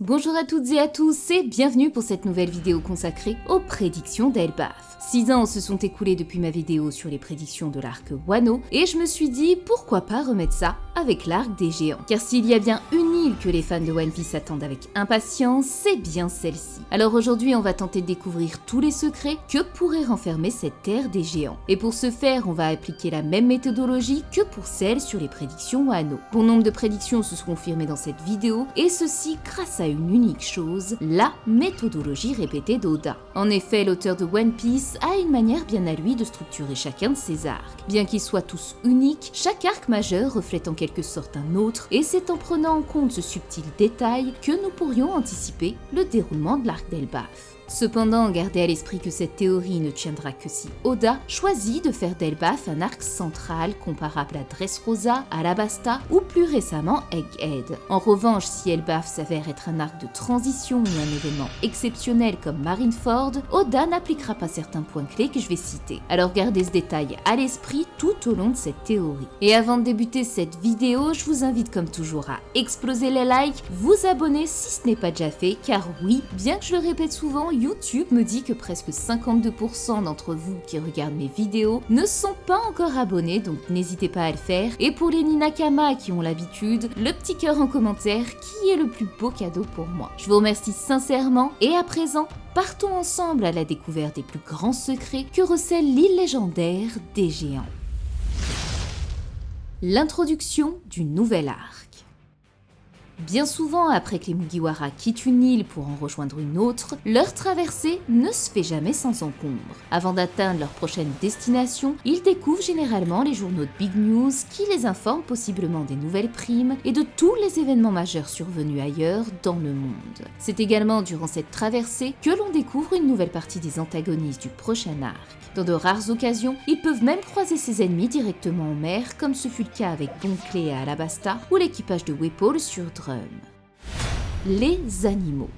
Bonjour à toutes et à tous et bienvenue pour cette nouvelle vidéo consacrée aux prédictions d'Elbaf. 6 ans se sont écoulés depuis ma vidéo sur les prédictions de l'arc Wano et je me suis dit pourquoi pas remettre ça avec l'arc des géants. Car s'il y a bien une île que les fans de One Piece attendent avec impatience, c'est bien celle-ci. Alors aujourd'hui on va tenter de découvrir tous les secrets que pourrait renfermer cette terre des géants. Et pour ce faire on va appliquer la même méthodologie que pour celle sur les prédictions Wano. Bon nombre de prédictions se sont confirmées dans cette vidéo et ceci grâce à une unique chose, la méthodologie répétée d'Oda. En effet, l'auteur de One Piece a une manière bien à lui de structurer chacun de ses arcs. Bien qu'ils soient tous uniques, chaque arc majeur reflète en quelque sorte un autre, et c'est en prenant en compte ce subtil détail que nous pourrions anticiper le déroulement de l'arc d'Elbaf. Cependant, gardez à l'esprit que cette théorie ne tiendra que si Oda choisit de faire d'Elbaf un arc central comparable à Dressrosa, Alabasta ou plus récemment Egghead. En revanche, si Elbaf s'avère être un arc de transition ou un événement exceptionnel comme Marineford, Oda n'appliquera pas certains points clés que je vais citer. Alors gardez ce détail à l'esprit tout au long de cette théorie. Et avant de débuter cette vidéo, je vous invite comme toujours à exploser les likes, vous abonner si ce n'est pas déjà fait, car oui, bien que je le répète souvent, YouTube me dit que presque 52% d'entre vous qui regardent mes vidéos ne sont pas encore abonnés, donc n'hésitez pas à le faire. Et pour les Ninakama qui ont l'habitude, le petit cœur en commentaire qui est le plus beau cadeau pour moi. Je vous remercie sincèrement et à présent, partons ensemble à la découverte des plus grands secrets que recèle l'île légendaire des géants. L'introduction du nouvel arc. Bien souvent, après que les Mugiwara quittent une île pour en rejoindre une autre, leur traversée ne se fait jamais sans encombre. Avant d'atteindre leur prochaine destination, ils découvrent généralement les journaux de Big News qui les informent possiblement des nouvelles primes et de tous les événements majeurs survenus ailleurs dans le monde. C'est également durant cette traversée que l'on découvre une nouvelle partie des antagonistes du prochain arc. Dans de rares occasions, ils peuvent même croiser ses ennemis directement en mer, comme ce fut le cas avec Bon Clé et Alabasta ou l'équipage de Wepol sur Drum. Les animaux.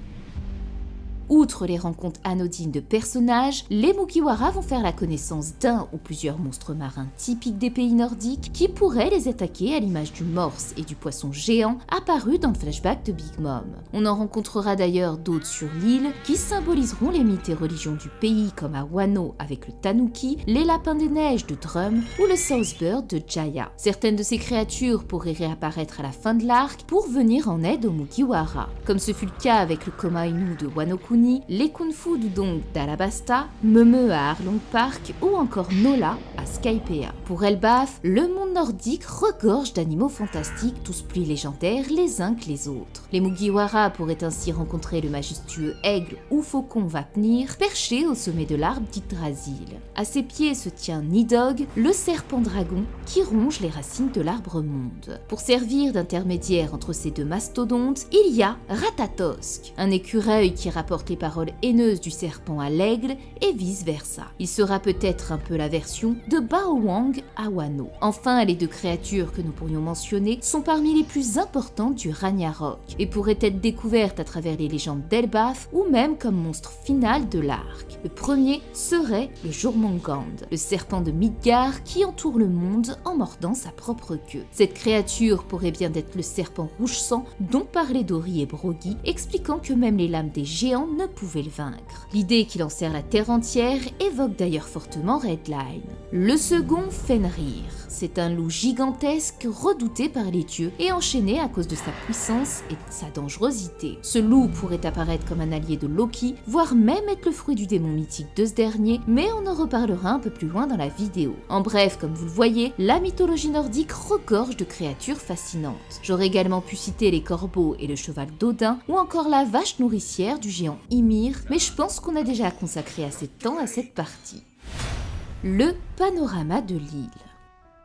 Outre les rencontres anodines de personnages, les Mugiwara vont faire la connaissance d'un ou plusieurs monstres marins typiques des pays nordiques qui pourraient les attaquer à l'image du morse et du poisson géant apparus dans le flashback de Big Mom. On en rencontrera d'ailleurs d'autres sur l'île qui symboliseront les mythes et religions du pays comme à Wano avec le Tanuki, les lapins des neiges de Drum ou le Southbird de Jaya. Certaines de ces créatures pourraient réapparaître à la fin de l'arc pour venir en aide aux Mugiwara, comme ce fut le cas avec le Komainu de Wano Kuni, les Kung Fu Dudong d'Alabasta, Meme à Arlong Park ou encore Nola à Skypiea. Pour Elbaf, le monde nordique regorge d'animaux fantastiques, tous plus légendaires les uns que les autres. Les Mugiwara pourraient ainsi rencontrer le majestueux aigle ou faucon Vapnir, perché au sommet de l'arbre d'Yggdrasil. À ses pieds se tient Nidhogg, le serpent dragon qui ronge les racines de l'arbre monde. Pour servir d'intermédiaire entre ces deux mastodontes, il y a Ratatosk, un écureuil qui rapporte les paroles haineuses du serpent à l'aigle et vice-versa. Il sera peut-être un peu la version de Baowang à Wano. Enfin, les deux créatures que nous pourrions mentionner sont parmi les plus importantes du Ragnarok et pourraient être découvertes à travers les légendes d'Elbaf ou même comme monstre final de l'arc. Le premier serait le Jormungand, le serpent de Midgard qui entoure le monde en mordant sa propre queue. Cette créature pourrait bien être le serpent rouge sang dont parlaient Dory et Brogy, expliquant que même les lames des géants ne pouvaient le vaincre. L'idée qu'il en sert la terre entière évoque d'ailleurs fortement Redline. Le second, Fenrir. C'est un loup gigantesque redouté par les dieux et enchaîné à cause de sa puissance et de sa dangerosité. Ce loup pourrait apparaître comme un allié de Loki, voire même être le fruit du démon mythique de ce dernier, mais on en reparlera un peu plus loin dans la vidéo. En bref, comme vous le voyez, la mythologie nordique regorge de créatures fascinantes. J'aurais également pu citer les corbeaux et le cheval d'Odin, ou encore la vache nourricière du géant Ymir, mais je pense qu'on a déjà consacré assez de temps à cette partie. Le panorama de l'île.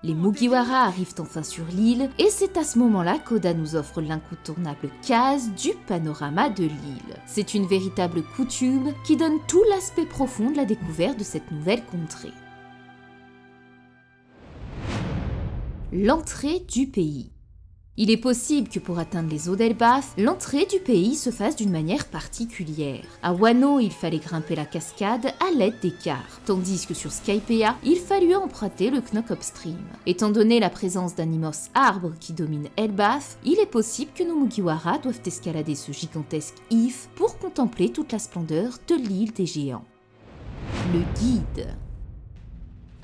Les Mugiwara arrivent enfin sur l'île et c'est à ce moment-là qu'Oda nous offre l'incontournable case du panorama de l'île. C'est une véritable coutume qui donne tout l'aspect profond de la découverte de cette nouvelle contrée. L'entrée du pays. Il est possible que pour atteindre les eaux d'Elbaf, l'entrée du pays se fasse d'une manière particulière. À Wano, il fallait grimper la cascade à l'aide des cartes, tandis que sur Skypiea, il fallut emprunter le Knock Upstream. Étant donné la présence d'un immense arbre qui domine Elbaf, il est possible que nos Mugiwara doivent escalader ce gigantesque if pour contempler toute la splendeur de l'île des géants. Le guide.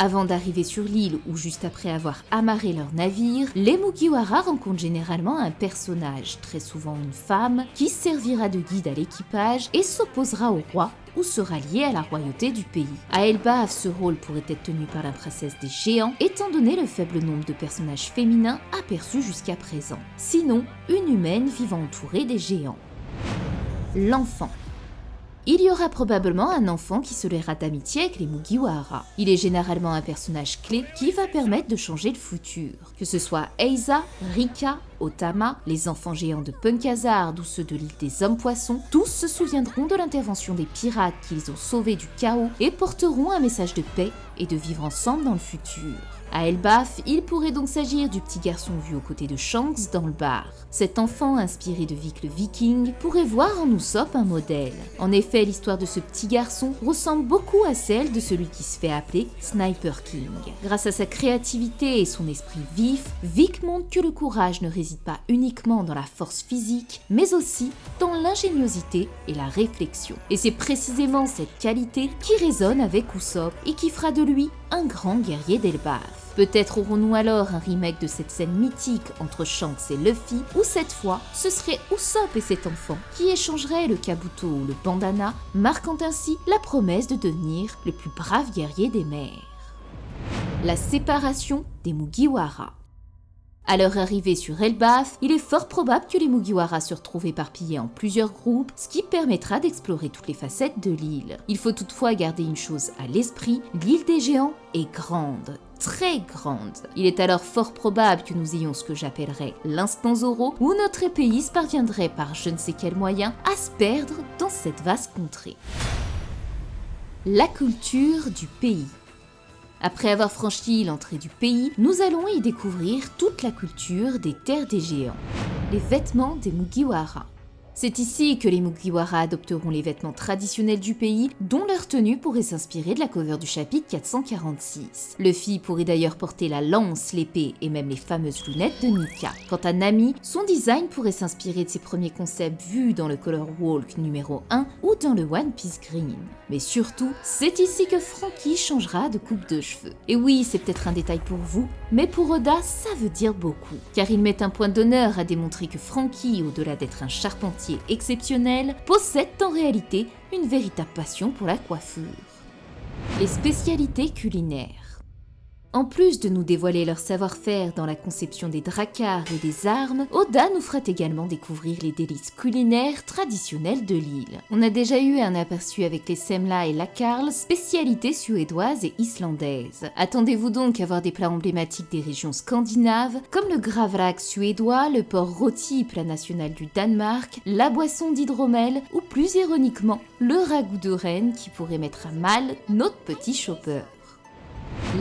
Avant d'arriver sur l'île ou juste après avoir amarré leur navire, les Mugiwara rencontrent généralement un personnage, très souvent une femme, qui servira de guide à l'équipage et s'opposera au roi ou sera lié à la royauté du pays. À Elbaf, ce rôle pourrait être tenu par la princesse des géants, étant donné le faible nombre de personnages féminins aperçus jusqu'à présent. Sinon, une humaine vivant entourée des géants. L'enfant. Il y aura probablement un enfant qui se liera d'amitié avec les Mugiwara. Il est généralement un personnage clé qui va permettre de changer le futur. Que ce soit Eiza, Rika, Otama, les enfants géants de Punk Hazard ou ceux de l'île des hommes-poissons, tous se souviendront de l'intervention des pirates qu'ils ont sauvés du chaos et porteront un message de paix et de vivre ensemble dans le futur. À Elbaf, il pourrait donc s'agir du petit garçon vu aux côtés de Shanks dans le bar. Cet enfant, inspiré de Vic le Viking, pourrait voir en Usopp un modèle. En effet, l'histoire de ce petit garçon ressemble beaucoup à celle de celui qui se fait appeler Sniper King. Grâce à sa créativité et son esprit vif, Vic montre que le courage ne réside pas uniquement dans la force physique, mais aussi dans l'ingéniosité et la réflexion. Et c'est précisément cette qualité qui résonne avec Usopp et qui fera de lui un grand guerrier d'Elbaf. Peut-être aurons-nous alors un remake de cette scène mythique entre Shanks et Luffy, où cette fois, ce serait Usopp et cet enfant qui échangeraient le kabuto ou le bandana, marquant ainsi la promesse de devenir le plus brave guerrier des mers. La séparation des Mugiwara. À leur arrivée sur Elbaf, il est fort probable que les Mugiwara se retrouvent éparpillés en plusieurs groupes, ce qui permettra d'explorer toutes les facettes de l'île. Il faut toutefois garder une chose à l'esprit, l'île des géants est grande, très grande. Il est alors fort probable que nous ayons ce que j'appellerais l'instant Zoro, où notre épéiste parviendrait par je ne sais quel moyen à se perdre dans cette vaste contrée. La culture du pays. Après avoir franchi l'entrée du pays, nous allons y découvrir toute la culture des terres des géants. Les vêtements des Mugiwara. C'est ici que les Mugiwara adopteront les vêtements traditionnels du pays, dont leur tenue pourrait s'inspirer de la cover du chapitre 446. Luffy pourrait d'ailleurs porter la lance, l'épée et même les fameuses lunettes de Nika. Quant à Nami, son design pourrait s'inspirer de ses premiers concepts vus dans le Color Walk numéro 1 ou dans le One Piece Green. Mais surtout, c'est ici que Franky changera de coupe de cheveux. Et oui, c'est peut-être un détail pour vous, mais pour Oda, ça veut dire beaucoup. Car il met un point d'honneur à démontrer que Franky, au-delà d'être un charpentier exceptionnel, possède en réalité une véritable passion pour la coiffure. Les spécialités culinaires. En plus de nous dévoiler leur savoir-faire dans la conception des dracars et des armes, Oda nous fera également découvrir les délices culinaires traditionnelles de l'île. On a déjà eu un aperçu avec les semla et la karl, spécialités suédoises et islandaises. Attendez-vous donc à voir des plats emblématiques des régions scandinaves, comme le gravlax suédois, le porc rôti, plat national du Danemark, la boisson d'hydromel, ou plus ironiquement, le ragoût de renne qui pourrait mettre à mal notre petit chopper.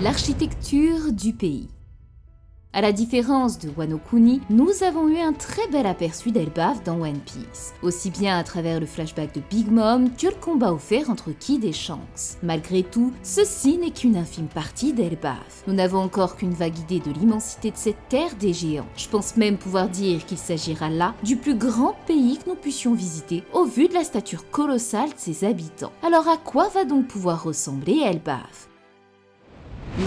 L'architecture du pays. À la différence de Wano Kuni, nous avons eu un très bel aperçu d'Elbaf dans One Piece, aussi bien à travers le flashback de Big Mom que le combat offert entre Kid et Shanks. Malgré tout, ceci n'est qu'une infime partie d'Elbaf. Nous n'avons encore qu'une vague idée de l'immensité de cette terre des géants. Je pense même pouvoir dire qu'il s'agira là du plus grand pays que nous puissions visiter au vu de la stature colossale de ses habitants. Alors à quoi va donc pouvoir ressembler Elbaf ?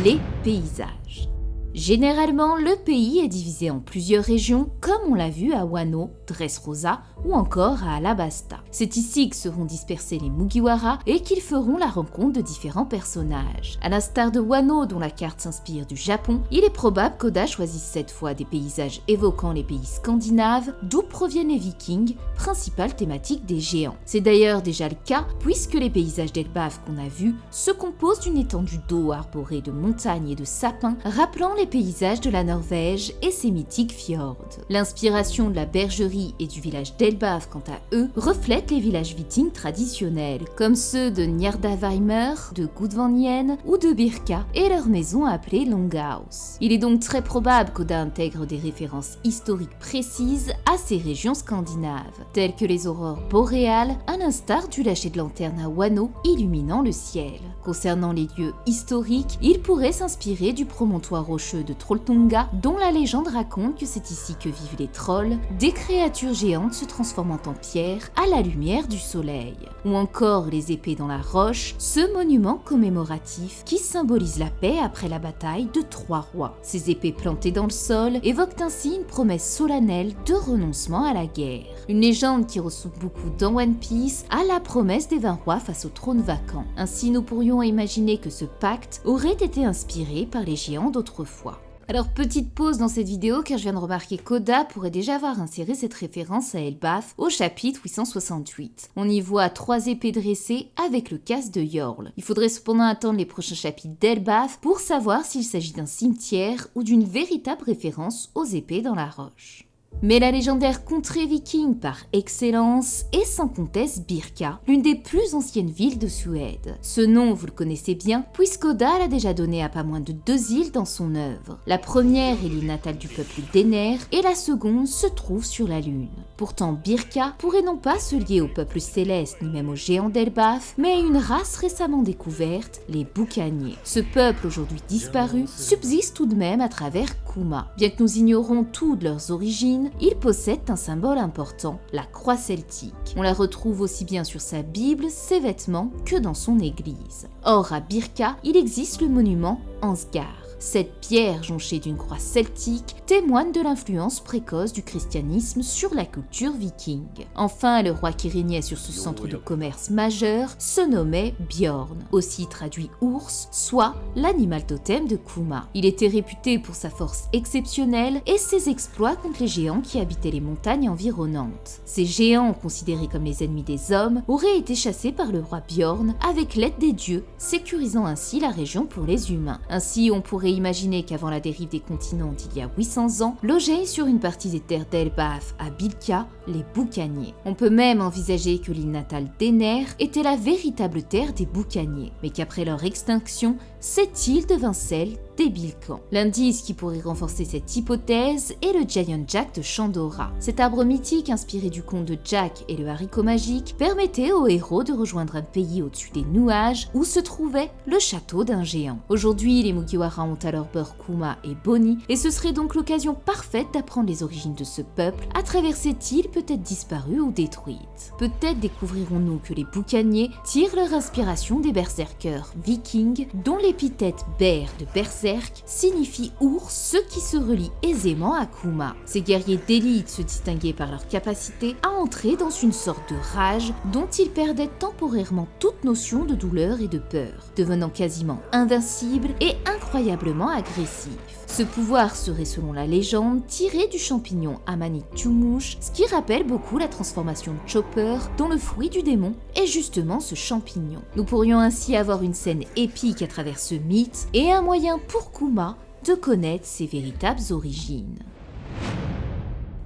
Les paysages. Généralement, le pays est divisé en plusieurs régions, comme on l'a vu à Wano, Dressrosa ou encore à Alabasta. C'est ici que seront dispersés les Mugiwara et qu'ils feront la rencontre de différents personnages. À l'instar de Wano, dont la carte s'inspire du Japon, il est probable qu'Oda choisisse cette fois des paysages évoquant les pays scandinaves, d'où proviennent les Vikings, principale thématique des géants. C'est d'ailleurs déjà le cas, puisque les paysages d'Elbaf qu'on a vus se composent d'une étendue d'eau arborée de montagnes et de sapins, rappelant les les paysages de la Norvège et ses mythiques fjords. L'inspiration de la bergerie et du village d'Elbaf, quant à eux, reflète les villages vikings traditionnels, comme ceux de Njardavheimer, de Gudvangen ou de Birka, et leurs maisons appelées Longhouse. Il est donc très probable qu'Oda intègre des références historiques précises à ces régions scandinaves, telles que les aurores boréales, à l'instar du lâcher de lanterne à Wano illuminant le ciel. Concernant les lieux historiques, il pourrait s'inspirer du promontoire rocheux de Trolltunga, dont la légende raconte que c'est ici que vivent les trolls, des créatures géantes se transformant en pierre à la lumière du soleil. Ou encore les épées dans la roche, ce monument commémoratif qui symbolise la paix après la bataille de 3 rois. Ces épées plantées dans le sol évoquent ainsi une promesse solennelle de renoncement à la guerre. Une légende qui ressemble beaucoup dans One Piece à la promesse des 20 rois face au trône vacant. Ainsi, nous pourrions imaginer que ce pacte aurait été inspiré par les géants d'autrefois. Alors petite pause dans cette vidéo car je viens de remarquer qu'Oda pourrait déjà avoir inséré cette référence à Elbaf au chapitre 868. On y voit 3 épées dressées avec le casque de Jarl. Il faudrait cependant attendre les prochains chapitres d'Elbaf pour savoir s'il s'agit d'un cimetière ou d'une véritable référence aux épées dans la roche. Mais la légendaire contrée viking par excellence est sans conteste Birka, l'une des plus anciennes villes de Suède. Ce nom, vous le connaissez bien, puisqu'Oda l'a déjà donné à pas moins de 2 îles dans son œuvre. La première est l'île natale du peuple d'Ener, et la seconde se trouve sur la Lune. Pourtant, Birka pourrait non pas se lier au peuple céleste ni même aux géants d'Elbaf, mais à une race récemment découverte, les boucaniers. Ce peuple, aujourd'hui disparu, subsiste tout de même à travers Kuma. Bien que nous ignorons tout de leurs origines, ils possèdent un symbole important, la croix celtique. On la retrouve aussi bien sur sa Bible, ses vêtements, que dans son église. Or, à Birka, il existe le monument Ansgar. Cette pierre jonchée d'une croix celtique témoigne de l'influence précoce du christianisme sur la culture viking. Enfin, le roi qui régnait sur ce centre de commerce majeur se nommait Bjorn, aussi traduit ours, soit l'animal totem de Kuma. Il était réputé pour sa force exceptionnelle et ses exploits contre les géants qui habitaient les montagnes environnantes. Ces géants, considérés comme les ennemis des hommes, auraient été chassés par le roi Bjorn avec l'aide des dieux, sécurisant ainsi la région pour les humains. Ainsi, on pourrait imaginer qu'avant la dérive des continents d'il y a 800 ans, logeaient sur une partie des terres d'Elbaf à Bilka, les boucaniers. On peut même envisager que l'île natale d'Ener était la véritable terre des boucaniers, mais qu'après leur extinction, cette île devint celle des Bilkans. L'indice qui pourrait renforcer cette hypothèse est le Giant Jack de Chandora. Cet arbre mythique inspiré du conte de Jack et le haricot magique permettait aux héros de rejoindre un pays au-dessus des nuages où se trouvait le château d'un géant. Aujourd'hui, les Mugiwara ont alors beurre Kuma et Bonnie et ce serait donc l'occasion parfaite d'apprendre les origines de ce peuple à travers cette île peut-être disparue ou détruite. Peut-être découvrirons-nous que les boucaniers tirent leur inspiration des berserkers vikings dont l'épithète bear de berserk signifie ours, ce qui se relie aisément à Kuma. Ces guerriers d'élite se distinguaient par leur capacité à entrer dans une sorte de rage dont ils perdaient temporairement toute notion de douleur et de peur, devenant quasiment invincibles et incroyablement agressifs. Ce pouvoir serait selon la légende tiré du champignon Amanita Tumush, ce qui rappelle beaucoup la transformation de Chopper dont le fruit du démon est justement ce champignon. Nous pourrions ainsi avoir une scène épique à travers ce mythe et un moyen pour Kuma de connaître ses véritables origines.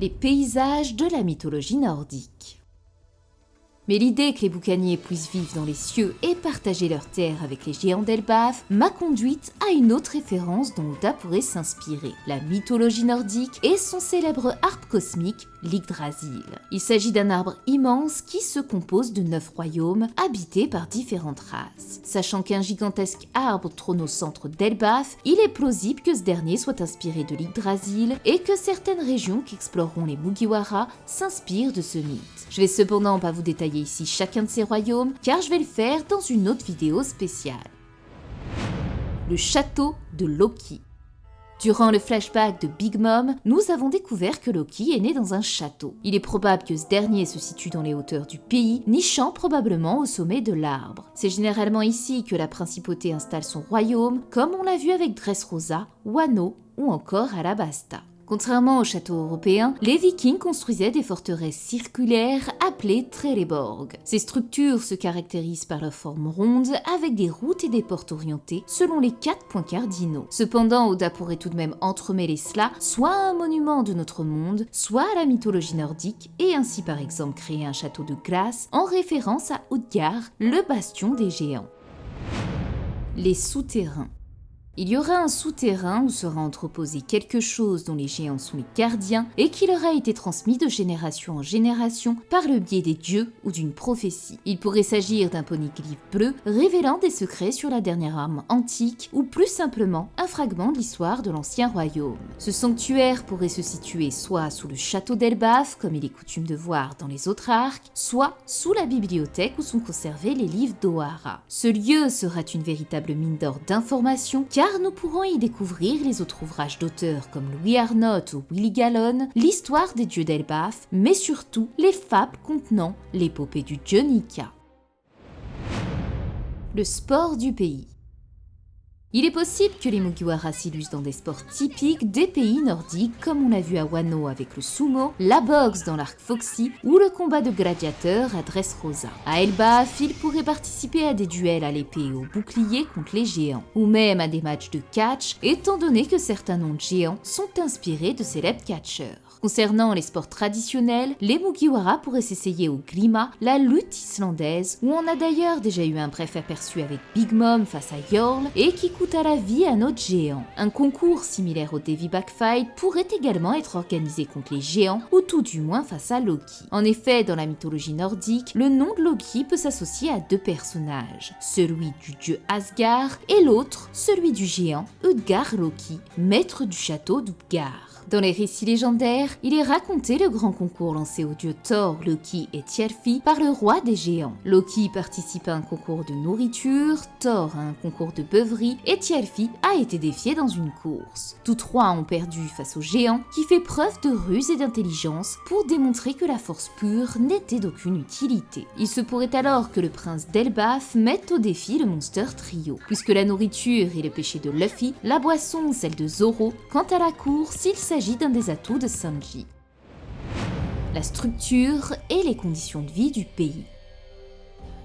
Les paysages de la mythologie nordique. Mais l'idée que les boucaniers puissent vivre dans les cieux et partager leurs terres avec les géants d'Elbaf m'a conduite à une autre référence dont Oda pourrait s'inspirer, la mythologie nordique et son célèbre arbre cosmique, l'Yggdrasil. Il s'agit d'un arbre immense qui se compose de 9 royaumes habités par différentes races. Sachant qu'un gigantesque arbre trône au centre d'Elbaf, il est plausible que ce dernier soit inspiré de l'Yggdrasil et que certaines régions qu'exploreront les Mugiwara s'inspirent de ce mythe. Je vais cependant pas vous détailler ici chacun de ces royaumes car je vais le faire dans une autre vidéo spéciale. Le château de Loki. Durant le flashback de Big Mom, nous avons découvert que Loki est né dans un château. Il est probable que ce dernier se situe dans les hauteurs du pays, nichant probablement au sommet de l'arbre. C'est généralement ici que la principauté installe son royaume, comme on l'a vu avec Dressrosa, Wano ou encore Alabasta. Contrairement aux châteaux européens, les Vikings construisaient des forteresses circulaires appelées Trelleborg. Ces structures se caractérisent par leur forme ronde avec des routes et des portes orientées selon les 4 points cardinaux. Cependant, Oda pourrait tout de même entremêler cela soit à un monument de notre monde, soit à la mythologie nordique et ainsi par exemple créer un château de glace en référence à Utgard, le bastion des géants. Les souterrains. Il y aura un souterrain où sera entreposé quelque chose dont les géants sont les gardiens et qui leur a été transmis de génération en génération par le biais des dieux ou d'une prophétie. Il pourrait s'agir d'un poneglyphe bleu révélant des secrets sur la dernière arme antique ou plus simplement un fragment de l'histoire de l'ancien royaume. Ce sanctuaire pourrait se situer soit sous le château d'Elbaf comme il est coutume de voir dans les autres arcs, soit sous la bibliothèque où sont conservés les livres d'Ohara. Ce lieu sera une véritable mine d'or d'informations car nous pourrons y découvrir les autres ouvrages d'auteurs comme Louis Arnott ou Willie Gallon, l'histoire des dieux d'Elbaf, mais surtout les fables contenant l'épopée du dieu Nika. Le sport du pays. Il est possible que les Mugiwara s'illustrent dans des sports typiques des pays nordiques comme on l'a vu à Wano avec le sumo, la boxe dans l'arc Foxy ou le combat de gladiateurs à Dressrosa. À Elbaf, ils pourraient participer à des duels à l'épée et au bouclier contre les géants, ou même à des matchs de catch étant donné que certains noms de géants sont inspirés de célèbres catcheurs. Concernant les sports traditionnels, les Mugiwara pourraient s'essayer au Grima, la lutte islandaise, où on a d'ailleurs déjà eu un bref aperçu avec Big Mom face à Jarl et qui coûta la vie à notre géant. Un concours similaire au Davy Backfight pourrait également être organisé contre les géants, ou tout du moins face à Loki. En effet, dans la mythologie nordique, le nom de Loki peut s'associer à 2 personnages, celui du dieu Asgard et l'autre, celui du géant Utgard Loki, maître du château d'Utgard. Dans les récits légendaires, il est raconté le grand concours lancé aux dieux Thor, Loki et Tjalfi par le roi des géants. Loki participe à un concours de nourriture, Thor à un concours de beuverie et Tjalfi a été défié dans une course. Tous 3 ont perdu face aux géants qui fait preuve de ruse et d'intelligence pour démontrer que la force pure n'était d'aucune utilité. Il se pourrait alors que le prince d'Elbaf mette au défi le Monster Trio. Puisque la nourriture est le péché de Luffy, la boisson celle de Zoro, quant à la course, il s'agit d'un des atouts de Sanji. La structure et les conditions de vie du pays.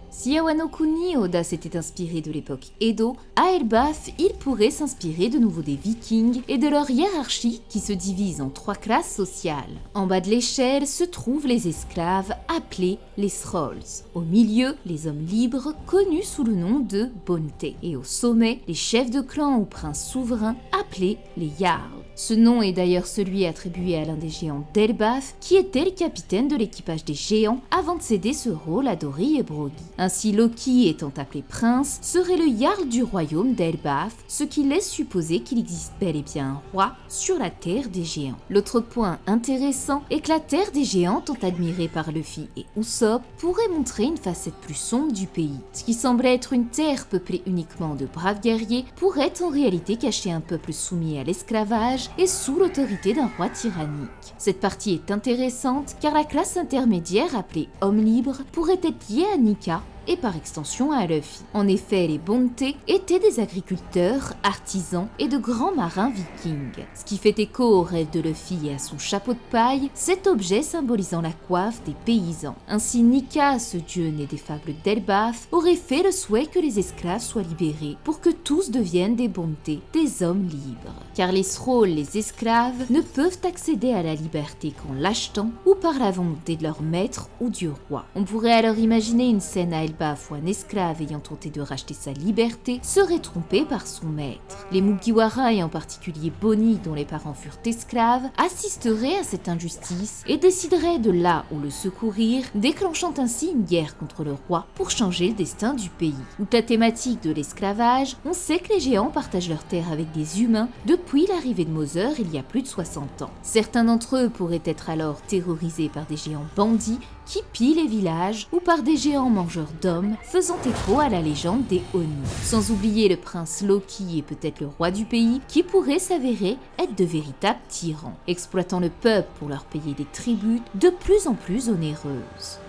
Si à Wano Kuni, Oda s'était inspiré de l'époque Edo, à Elbaf, il pourrait s'inspirer de nouveau des Vikings et de leur hiérarchie qui se divise en 3 classes sociales. En bas de l'échelle se trouvent les esclaves appelés les Thralls. Au milieu, les hommes libres connus sous le nom de Bonte. Et au sommet, les chefs de clan ou princes souverains appelés les Jarls. Ce nom est d'ailleurs celui attribué à l'un des géants d'Elbaf qui était le capitaine de l'équipage des géants avant de céder ce rôle à Dory et Broggy. Ainsi Loki étant appelé prince serait le Jarl du royaume d'Elbaf, ce qui laisse supposer qu'il existe bel et bien un roi sur la terre des géants. L'autre point intéressant est que la terre des géants tant admirée par Luffy et Usopp pourrait montrer une facette plus sombre du pays. Ce qui semblait être une terre peuplée uniquement de braves guerriers pourrait en réalité cacher un peuple soumis à l'esclavage et sous l'autorité d'un roi tyrannique. Cette partie est intéressante car la classe intermédiaire appelée homme libre pourrait être liée à Nika et par extension à Luffy. En effet, les Bonte étaient des agriculteurs, artisans et de grands marins vikings. Ce qui fait écho au rêve de Luffy et à son chapeau de paille, cet objet symbolisant la coiffe des paysans. Ainsi Nika, ce dieu né des fables d'Elbaf, aurait fait le souhait que les esclaves soient libérés pour que tous deviennent des Bonte, des hommes libres. Car les Thralls, les esclaves, ne peuvent accéder à la liberté qu'en l'achetant ou par la volonté de leur maître ou du roi. On pourrait alors imaginer une scène à Elbaf où un esclave ayant tenté de racheter sa liberté serait trompé par son maître. Les Mugiwara et en particulier Bonnie dont les parents furent esclaves assisteraient à cette injustice et décideraient de là où le secourir, déclenchant ainsi une guerre contre le roi pour changer le destin du pays. Outre la thématique de l'esclavage, on sait que les géants partagent leurs terres avec des humains depuis l'arrivée de Mother il y a plus de 60 ans. Certains d'entre eux pourraient être alors terrorisés par des géants bandits qui pillent les villages ou par des géants mangeurs d'hommes faisant écho à la légende des Oni. Sans oublier le prince Loki et peut-être le roi du pays qui pourraient s'avérer être de véritables tyrans, exploitant le peuple pour leur payer des tributs de plus en plus onéreuses.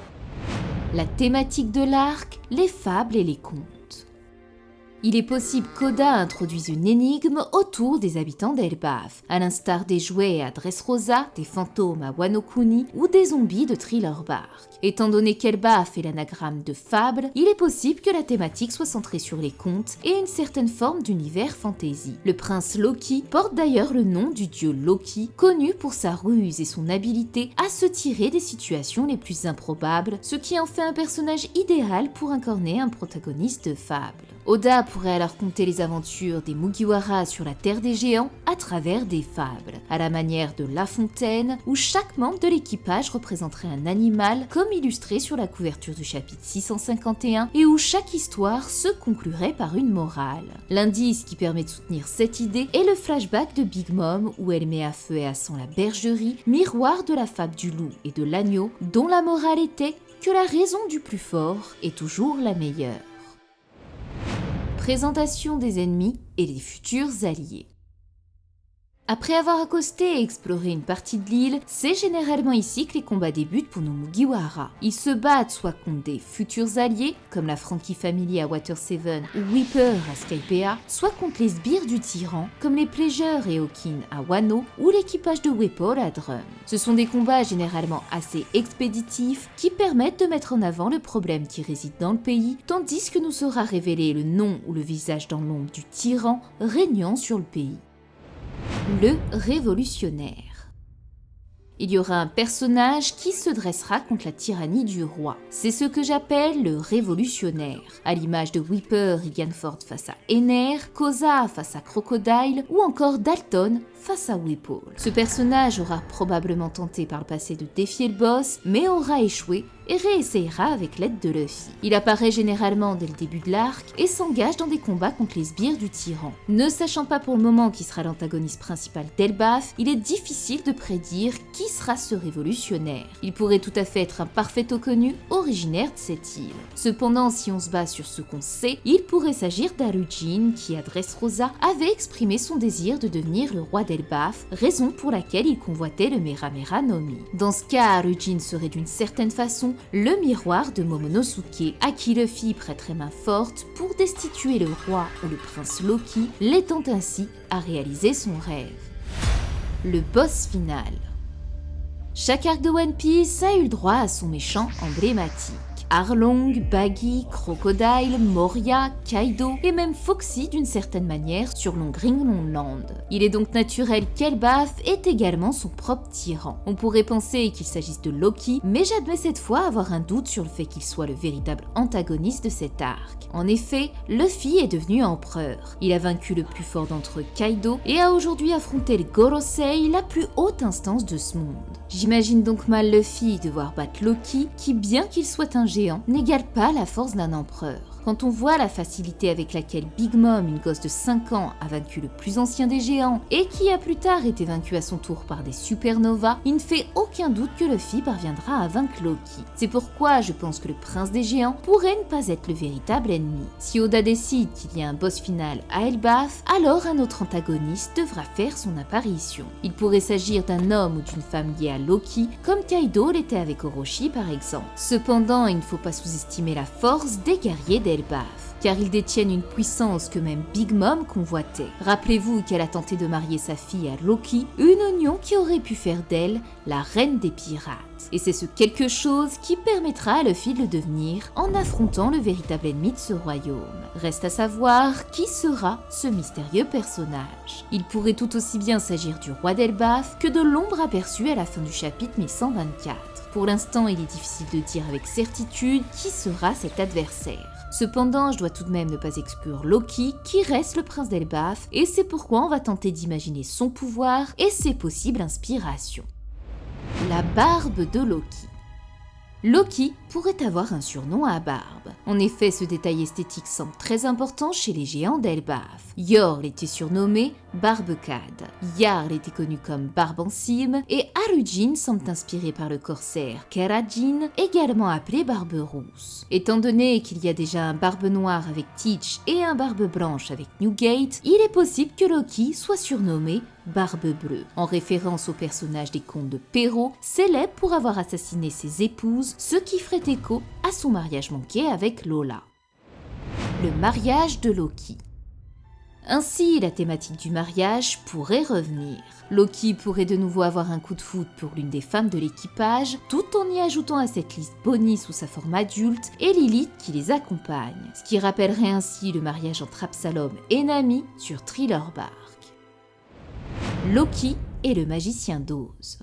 La thématique de l'arc, les fables et les contes. Il est possible qu'Oda introduise une énigme autour des habitants d'Elbaf, à l'instar des jouets à Dressrosa, des fantômes à Wano Kuni ou des zombies de Thriller Bark. Étant donné qu'Elbaf est l'anagramme de fable, il est possible que la thématique soit centrée sur les contes et une certaine forme d'univers fantasy. Le prince Loki porte d'ailleurs le nom du dieu Loki, connu pour sa ruse et son habileté à se tirer des situations les plus improbables, ce qui en fait un personnage idéal pour incarner un protagoniste de fable. Oda pourrait alors conter les aventures des Mugiwara sur la Terre des Géants à travers des fables, à la manière de La Fontaine, où chaque membre de l'équipage représenterait un animal, comme illustré sur la couverture du chapitre 651, et où chaque histoire se conclurait par une morale. L'indice qui permet de soutenir cette idée est le flashback de Big Mom, où elle met à feu et à sang la bergerie, miroir de la fable du loup et de l'agneau, dont la morale était que la raison du plus fort est toujours la meilleure. Présentation des ennemis et des futurs alliés. Après avoir accosté et exploré une partie de l'île, c'est généralement ici que les combats débutent pour nos Mugiwara. Ils se battent soit contre des futurs alliés, comme la Frankie Family à Water 7 ou Weeper à Skypea, soit contre les sbires du tyran, comme les Pleasure et Hawkin à Wano ou l'équipage de Weepole à Drum. Ce sont des combats généralement assez expéditifs qui permettent de mettre en avant le problème qui réside dans le pays, tandis que nous sera révélé le nom ou le visage dans l'ombre du tyran régnant sur le pays. Le révolutionnaire. Il y aura un personnage qui se dressera contre la tyrannie du roi. C'est ce que j'appelle le révolutionnaire, à l'image de Weeper et Ganford face à Ener, Koza face à Crocodile ou encore Dalton face à Weepole. Ce personnage aura probablement tenté par le passé de défier le boss, mais aura échoué et réessayera avec l'aide de Luffy. Il apparaît généralement dès le début de l'arc et s'engage dans des combats contre les sbires du tyran. Ne sachant pas pour le moment qui sera l'antagoniste principal d'Elbaf, il est difficile de prédire qui sera ce révolutionnaire. Il pourrait tout à fait être un parfait Okonu originaire de cette île. Cependant, si on se base sur ce qu'on sait, il pourrait s'agir d'Arujin qui, à Dressrosa, avait exprimé son désir de devenir le roi d'Elbaf, raison pour laquelle il convoitait le Meramera no Mi. Dans ce cas, Arujin serait d'une certaine façon le miroir de Momonosuke, à qui Luffy prêterait main forte pour destituer le roi ou le prince Loki, l'aidant ainsi à réaliser son rêve. Le boss final. Chaque arc de One Piece a eu le droit à son méchant emblématique. Arlong, Baggy, Crocodile, Moria, Kaido et même Foxy d'une certaine manière sur Long Ringlong Land. Il est donc naturel qu'Elbaf ait également son propre tyran. On pourrait penser qu'il s'agisse de Loki, mais j'admets cette fois avoir un doute sur le fait qu'il soit le véritable antagoniste de cet arc. En effet, Luffy est devenu empereur. Il a vaincu le plus fort d'entre eux, Kaido, et a aujourd'hui affronté le Gorosei, la plus haute instance de ce monde. J'imagine donc mal Luffy devoir battre Loki, qui bien qu'il soit un géant, n'égale pas la force d'un empereur. Quand on voit la facilité avec laquelle Big Mom, une gosse de 5 ans, a vaincu le plus ancien des géants et qui a plus tard été vaincu à son tour par des supernovas, il ne fait aucun doute que Luffy parviendra à vaincre Loki. C'est pourquoi je pense que le prince des géants pourrait ne pas être le véritable ennemi. Si Oda décide qu'il y a un boss final à Elbaf, alors un autre antagoniste devra faire son apparition. Il pourrait s'agir d'un homme ou d'une femme liée à Loki, comme Kaido l'était avec Orochi par exemple. Cependant, il ne faut pas sous-estimer la force des guerriers d'Elbaf, car ils détiennent une puissance que même Big Mom convoitait. Rappelez-vous qu'elle a tenté de marier sa fille à Loki, une union qui aurait pu faire d'elle la reine des pirates. Et c'est ce quelque chose qui permettra à Luffy de le devenir en affrontant le véritable ennemi de ce royaume. Reste à savoir qui sera ce mystérieux personnage. Il pourrait tout aussi bien s'agir du roi d'Elbaf que de l'ombre aperçue à la fin du chapitre 1124. Pour l'instant, il est difficile de dire avec certitude qui sera cet adversaire. Cependant, je dois tout de même ne pas exclure Loki, qui reste le prince d'Elbaf, et c'est pourquoi on va tenter d'imaginer son pouvoir et ses possibles inspirations. La barbe de Loki. Loki pourrait avoir un surnom à barbe. En effet, ce détail esthétique semble très important chez les géants d'Elbaf. Yor était surnommé Barbecade, Jarl était connu comme Barbe en cime, et Arujin semble inspiré par le corsaire Kerajin, également appelé Barbe rousse. Étant donné qu'il y a déjà un Barbe noire avec Teach et un Barbe blanche avec Newgate, il est possible que Loki soit surnommé Barbe bleue, en référence au personnage des contes de Perrault, célèbre pour avoir assassiné ses épouses, ce qui ferait écho à son mariage manqué avec Lola. le mariage de Loki. Ainsi, la thématique du mariage pourrait revenir. Loki pourrait de nouveau avoir un coup de foudre pour l'une des femmes de l'équipage, tout en y ajoutant à cette liste Bonnie sous sa forme adulte et Lilith qui les accompagne, ce qui rappellerait ainsi le mariage entre Absalom et Nami sur Thriller Bark. Loki et le magicien d'Oz.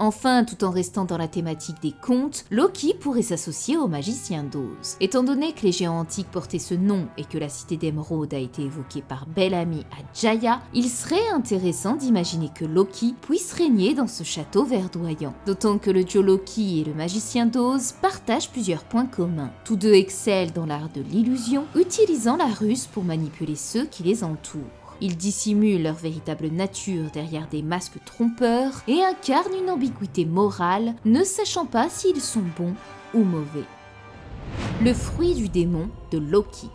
Enfin, tout en restant dans la thématique des contes, Loki pourrait s'associer au magicien d'Oz. Étant donné que les géants antiques portaient ce nom et que la cité d'Émeraude a été évoquée par Bellamy à Jaya, il serait intéressant d'imaginer que Loki puisse régner dans ce château verdoyant. D'autant que le duo Loki et le magicien d'Oz partagent plusieurs points communs. Tous deux excellent dans l'art de l'illusion, utilisant la ruse pour manipuler ceux qui les entourent. Ils dissimulent leur véritable nature derrière des masques trompeurs et incarnent une ambiguïté morale, ne sachant pas s'ils sont bons ou mauvais. Le fruit du démon de Loki.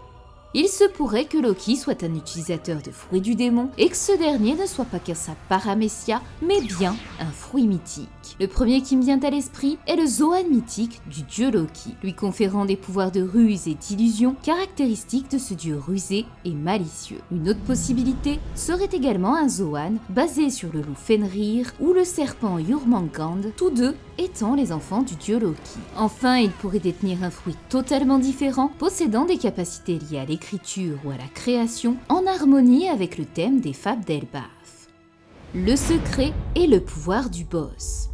Il se pourrait que Loki soit un utilisateur de fruits du démon et que ce dernier ne soit pas qu'un sap paramécia, mais bien un fruit mythique. Le premier qui me vient à l'esprit est le Zoan mythique du dieu Loki, lui conférant des pouvoirs de ruse et d'illusion caractéristiques de ce dieu rusé et malicieux. Une autre possibilité serait également un Zoan basé sur le loup Fenrir ou le serpent Jormungand, tous deux étant les enfants du dieu Loki. Enfin, il pourrait détenir un fruit totalement différent, possédant des capacités liées à l'écriture ou à la création, en harmonie avec le thème des fables d'Elbaf. Le secret et le pouvoir du boss.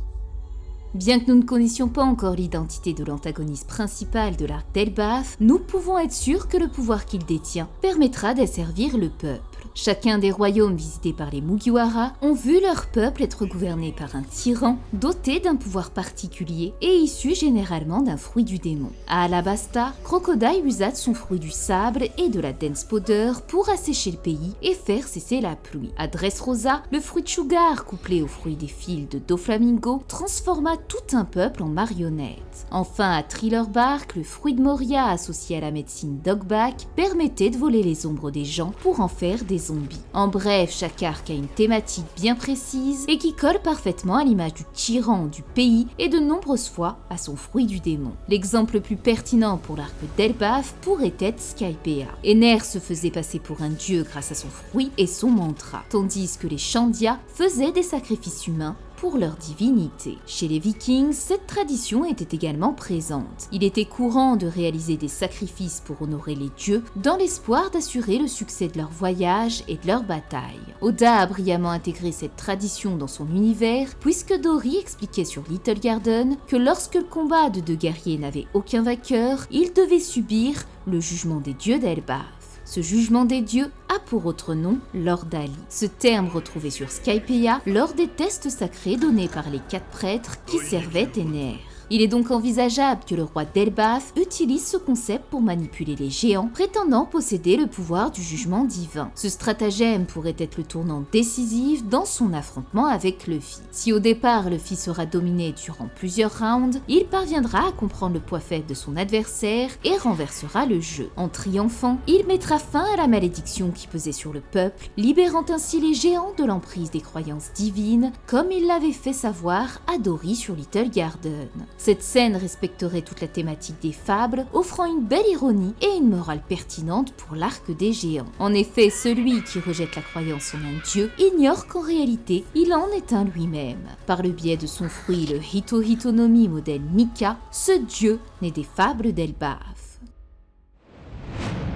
Bien que nous ne connaissions pas encore l'identité de l'antagoniste principal de l'arc d'Elbaf, nous pouvons être sûrs que le pouvoir qu'il détient permettra d'asservir le peuple. Chacun des royaumes visités par les Mugiwara ont vu leur peuple être gouverné par un tyran doté d'un pouvoir particulier et issu généralement d'un fruit du démon. À Alabasta, Crocodile usa de son fruit du sable et de la Dance Powder pour assécher le pays et faire cesser la pluie. À Dressrosa, le fruit de Sugar couplé au fruit des fils de Doflamingo transforma tout un peuple en marionnette. Enfin, à Thriller Bark, le fruit de Moria associé à la médecine Dogback permettait de voler les ombres des gens pour en faire des zombies. En bref, chaque arc a une thématique bien précise et qui colle parfaitement à l'image du tyran du pays et de nombreuses fois à son fruit du démon. L'exemple le plus pertinent pour l'arc d'Elbaf pourrait être Skypiea. Ener se faisait passer pour un dieu grâce à son fruit et son mantra, tandis que les Chandia faisaient des sacrifices humains pour leur divinité. Chez les Vikings, cette tradition était également présente. Il était courant de réaliser des sacrifices pour honorer les dieux dans l'espoir d'assurer le succès de leur voyage et de leur bataille. Oda a brillamment intégré cette tradition dans son univers puisque Dory expliquait sur Little Garden que lorsque le combat de deux guerriers n'avait aucun vainqueur, ils devaient subir le jugement des dieux d'Elbaf. Ce jugement des dieux a pour autre nom l'Ordali, ce terme retrouvé sur Skypiea lors des tests sacrés donnés par les 4 prêtres qui servaient Ener. Il est donc envisageable que le roi d'Elbaf utilise ce concept pour manipuler les géants, prétendant posséder le pouvoir du jugement divin. Ce stratagème pourrait être le tournant décisif dans son affrontement avec Luffy. Si au départ Luffy sera dominé durant plusieurs rounds, il parviendra à comprendre le poids faible de son adversaire et renversera le jeu. En triomphant, il mettra fin à la malédiction qui pesait sur le peuple, libérant ainsi les géants de l'emprise des croyances divines, comme il l'avait fait savoir à Dory sur Little Garden. Cette scène respecterait toute la thématique des fables, offrant une belle ironie et une morale pertinente pour l'arc des géants. En effet, celui qui rejette la croyance en un dieu ignore qu'en réalité, il en est un lui-même. Par le biais de son fruit, le Hito Hitonomi modèle Mika, ce dieu naît des fables d'Elbaf.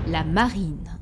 La marine.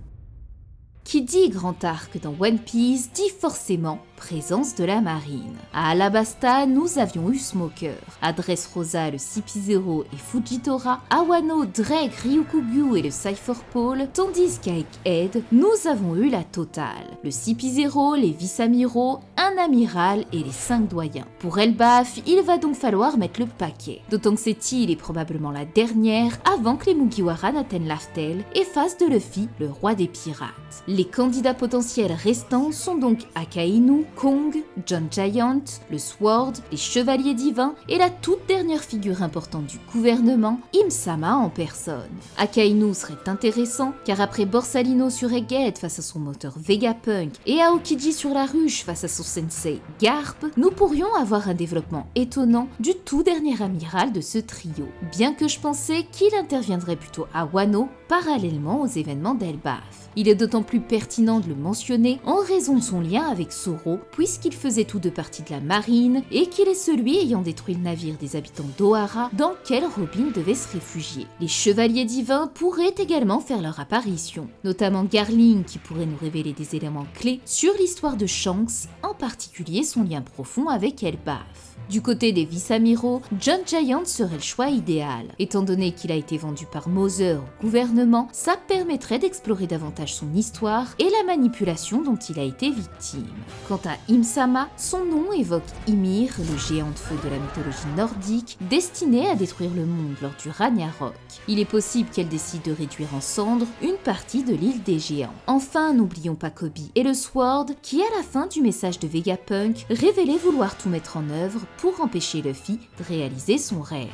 Qui dit grand arc dans One Piece dit forcément présence de la marine. À Alabasta, nous avions eu Smoker, à Dressrosa le CP0 et Fujitora, à Wano, Drake, Ryukugyu et le Cypher Pole, tandis qu'à Egghead, nous avons eu la totale, le CP0, les vice-amiraux, un amiral et les 5 doyens. Pour Elbaf, il va donc falloir mettre le paquet, d'autant que cette île est probablement la dernière avant que les Mugiwara n'atteignent Laftel et fassent de Luffy le roi des pirates. Les candidats potentiels restants sont donc Akainu, Kong, John Giant, le Sword, les Chevaliers Divins et la toute dernière figure importante du gouvernement, Im-sama en personne. Akainu serait intéressant car après Borsalino sur Egghead face à son moteur Vegapunk et Aokiji sur la ruche face à son sensei Garp, nous pourrions avoir un développement étonnant du tout dernier amiral de ce trio, bien que je pensais qu'il interviendrait plutôt à Wano parallèlement aux événements d'Elbaf. Il est d'autant plus pertinent de le mentionner en raison de son lien avec Zoro, puisqu'ils faisaient tous deux partie de la marine et qu'il est celui ayant détruit le navire des habitants d'Ohara dans lequel Robin devait se réfugier. Les Chevaliers Divins pourraient également faire leur apparition, notamment Garling qui pourrait nous révéler des éléments clés sur l'histoire de Shanks, en particulier son lien profond avec Elbaf. Du côté des vice-amiraux, John Giant serait le choix idéal. Étant donné qu'il a été vendu par Mother au gouvernement, ça permettrait d'explorer davantage son histoire et la manipulation dont il a été victime. Quant à Im-sama, son nom évoque Ymir, le géant de feu de la mythologie nordique, destiné à détruire le monde lors du Ragnarok. Il est possible qu'elle décide de réduire en cendres une partie de l'île des géants. Enfin, n'oublions pas Kobe et le Sword, qui à la fin du message de Vegapunk révélait vouloir tout mettre en œuvre pour empêcher Luffy de réaliser son rêve.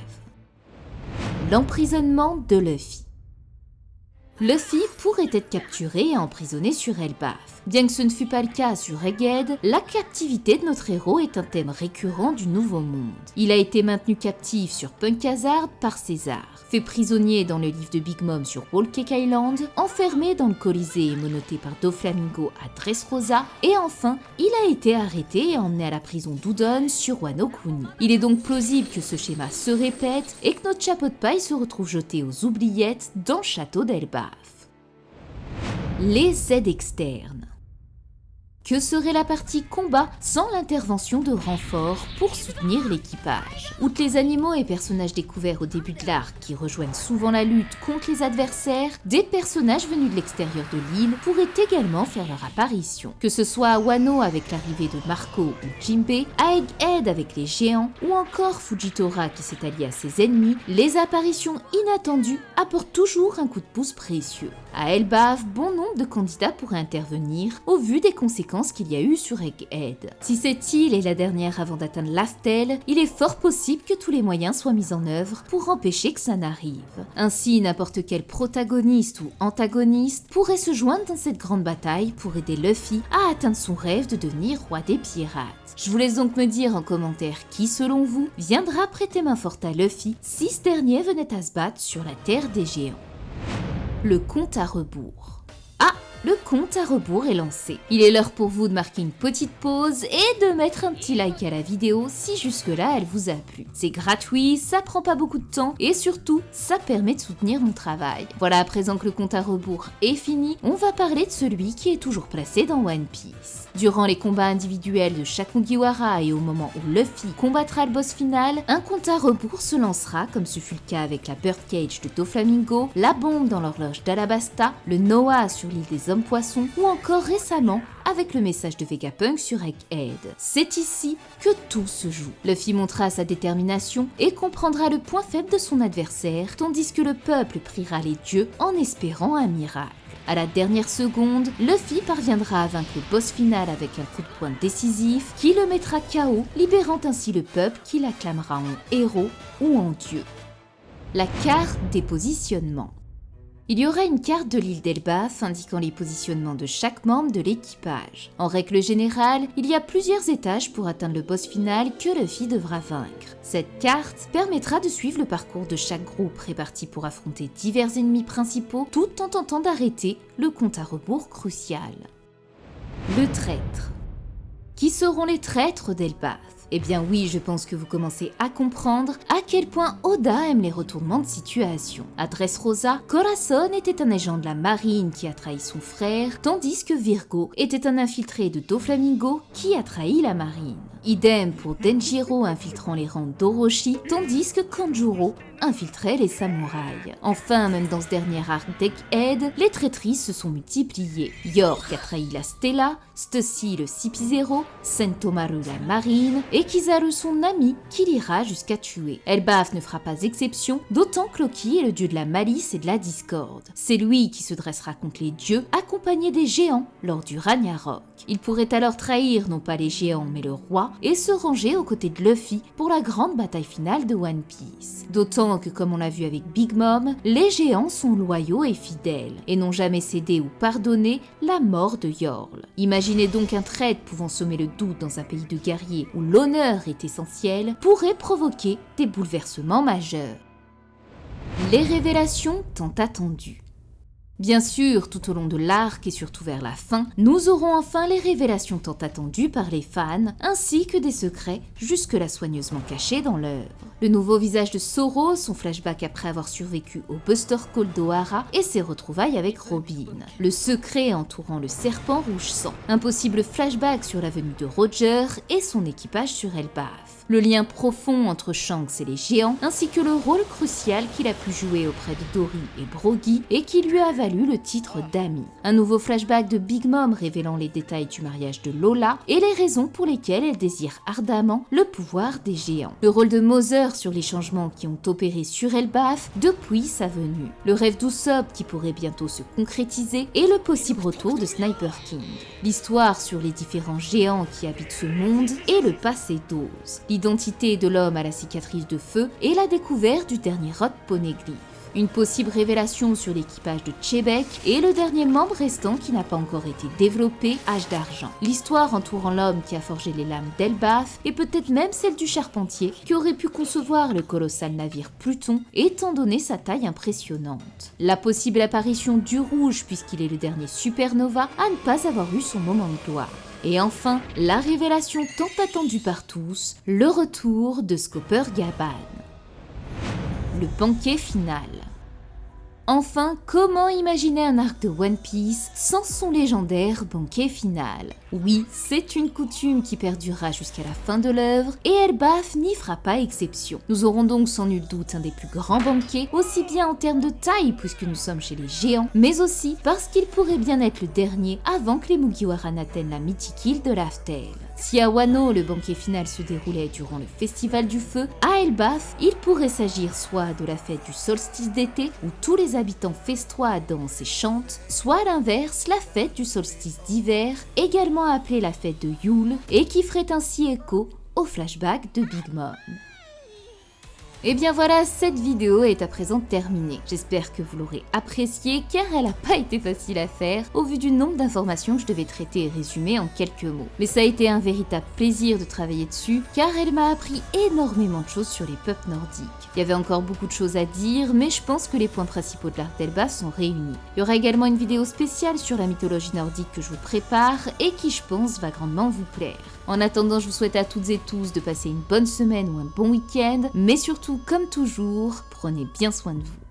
L'emprisonnement de Luffy. Luffy pourrait être capturé et emprisonné sur Elbaf. Bien que ce ne fût pas le cas sur Egghead, la captivité de notre héros est un thème récurrent du Nouveau Monde. Il a été maintenu captif sur Punk Hazard par César, fait prisonnier dans le livre de Big Mom sur Whole Cake Island, enfermé dans le Colisée et menotté par Doflamingo à Dressrosa, et enfin, il a été arrêté et emmené à la prison d'Udon sur Wano Kuni. Il est donc plausible que ce schéma se répète et que notre chapeau de paille se retrouve jeté aux oubliettes dans le château d'Elbaf. Les aides externes. Que serait la partie combat sans l'intervention de renforts pour soutenir l'équipage? Outre les animaux et personnages découverts au début de l'arc qui rejoignent souvent la lutte contre les adversaires, des personnages venus de l'extérieur de l'île pourraient également faire leur apparition. Que ce soit à Wano avec l'arrivée de Marco ou Jinbei, à Egghead avec les géants, ou encore Fujitora qui s'est allié à ses ennemis, les apparitions inattendues apportent toujours un coup de pouce précieux. À Elbaf, bon nombre de candidats pourraient intervenir au vu des conséquences qu'il y a eu sur Egghead. Si cette île est la dernière avant d'atteindre Laftel, il est fort possible que tous les moyens soient mis en œuvre pour empêcher que ça n'arrive. Ainsi, n'importe quel protagoniste ou antagoniste pourrait se joindre dans cette grande bataille pour aider Luffy à atteindre son rêve de devenir roi des pirates. Je vous laisse donc me dire en commentaire qui, selon vous, viendra prêter main forte à Luffy si ce dernier venait à se battre sur la terre des géants. Le compte à rebours. Le compte à rebours est lancé. Il est l'heure pour vous de marquer une petite pause et de mettre un petit like à la vidéo si jusque-là elle vous a plu. C'est gratuit, ça prend pas beaucoup de temps et surtout, ça permet de soutenir mon travail. Voilà, à présent que le compte à rebours est fini, on va parler de celui qui est toujours placé dans One Piece. Durant les combats individuels de chaque Mugiwara et au moment où Luffy combattra le boss final, un compte à rebours se lancera comme ce fut le cas avec la Birdcage de Doflamingo, la bombe dans l'horloge d'Alabasta, le Noah sur l'île des hommes poissons ou encore récemment avec le message de Vegapunk sur Egghead. C'est ici que tout se joue. Luffy montrera sa détermination et comprendra le point faible de son adversaire, tandis que le peuple priera les dieux en espérant un miracle. À la dernière seconde, Luffy parviendra à vaincre le boss final avec un coup de poing décisif qui le mettra KO, libérant ainsi le peuple qui l'acclamera en héros ou en dieu. La carte des positionnements. Il y aura une carte de l'île d'Elbaf indiquant les positionnements de chaque membre de l'équipage. En règle générale, il y a plusieurs étages pour atteindre le boss final que Luffy devra vaincre. Cette carte permettra de suivre le parcours de chaque groupe réparti pour affronter divers ennemis principaux tout en tentant d'arrêter le compte à rebours crucial. Le traître. Qui seront les traîtres d'Elbaf? Eh bien oui, je pense que vous commencez à comprendre à quel point Oda aime les retournements de situation. À Dressrosa, Corazon était un agent de la marine qui a trahi son frère, tandis que Virgo était un infiltré de Doflamingo qui a trahi la marine. Idem pour Denjiro infiltrant les rangs d'Orochi, tandis que Kanjuro infiltraient les samouraïs. Enfin, même dans ce dernier arc d'Egghead, les traîtrises se sont multipliées. York a trahi la Stella, Stussy le CP0, Sentomaru la marine, et Kizaru son ami, qui l'ira jusqu'à tuer. Elbaf ne fera pas exception, d'autant que Loki est le dieu de la malice et de la discorde. C'est lui qui se dressera contre les dieux, accompagné des géants lors du Ragnarok. Il pourrait alors trahir non pas les géants mais le roi, et se ranger aux côtés de Luffy pour la grande bataille finale de One Piece. D'autant que, comme on l'a vu avec Big Mom, les géants sont loyaux et fidèles, et n'ont jamais cédé ou pardonné la mort de Yorl. Imaginez donc un traître pouvant semer le doute dans un pays de guerriers où l'honneur est essentiel, pourrait provoquer des bouleversements majeurs. Les révélations tant attendues. Bien sûr, tout au long de l'arc et surtout vers la fin, nous aurons enfin les révélations tant attendues par les fans, ainsi que des secrets jusque-là soigneusement cachés dans l'œuvre. Le nouveau visage de Zoro, son flashback après avoir survécu au Buster Call d'Ohara et ses retrouvailles avec Robin. Le secret entourant le serpent rouge sang. Un possible flashback sur la venue de Roger et son équipage sur Elbaf. Le lien profond entre Shanks et les géants, ainsi que le rôle crucial qu'il a pu jouer auprès de Dory et Brogy et qui lui a valu le titre d'ami. Un nouveau flashback de Big Mom révélant les détails du mariage de Lola et les raisons pour lesquelles elle désire ardemment le pouvoir des géants. Le rôle de Mother sur les changements qui ont opéré sur Elbaf depuis sa venue. Le rêve d'Usopp qui pourrait bientôt se concrétiser et le possible retour de Sniper King. L'histoire sur les différents géants qui habitent ce monde et le passé d'Oz. L'identité de l'homme à la cicatrice de feu et la découverte du dernier Rod Poneglyph. Une possible révélation sur l'équipage de Chebek et le dernier membre restant qui n'a pas encore été développé, Hache d'Argent. L'histoire entourant l'homme qui a forgé les lames d'Elbaf et peut-être même celle du charpentier qui aurait pu concevoir le colossal navire Pluton étant donné sa taille impressionnante. La possible apparition du Rouge puisqu'il est le dernier supernova à ne pas avoir eu son moment de gloire. Et enfin, la révélation tant attendue par tous, le retour de Scooper Gaban. Le banquet final. Enfin, comment imaginer un arc de One Piece sans son légendaire banquet final? Oui, c'est une coutume qui perdurera jusqu'à la fin de l'œuvre et Elbaf n'y fera pas exception. Nous aurons donc sans nul doute un des plus grands banquets, aussi bien en termes de taille puisque nous sommes chez les géants, mais aussi parce qu'il pourrait bien être le dernier avant que les Mugiwara n'atteignent la mythique île de Laugh Tale. Si à Wano le banquet final se déroulait durant le Festival du Feu, à Elbaf, il pourrait s'agir soit de la fête du solstice d'été où tous les habitants festoient, dansent et chantent, soit à l'inverse la fête du solstice d'hiver, également appelée la fête de Yule, et qui ferait ainsi écho au flashback de Big Mom. Et bien voilà, cette vidéo est à présent terminée. J'espère que vous l'aurez appréciée car elle n'a pas été facile à faire au vu du nombre d'informations que je devais traiter et résumer en quelques mots. Mais ça a été un véritable plaisir de travailler dessus car elle m'a appris énormément de choses sur les peuples nordiques. Il y avait encore beaucoup de choses à dire mais je pense que les points principaux de l'arc d'Elbaf sont réunis. Il y aura également une vidéo spéciale sur la mythologie nordique que je vous prépare et qui je pense va grandement vous plaire. En attendant, je vous souhaite à toutes et tous de passer une bonne semaine ou un bon week-end, mais surtout, comme toujours, prenez bien soin de vous.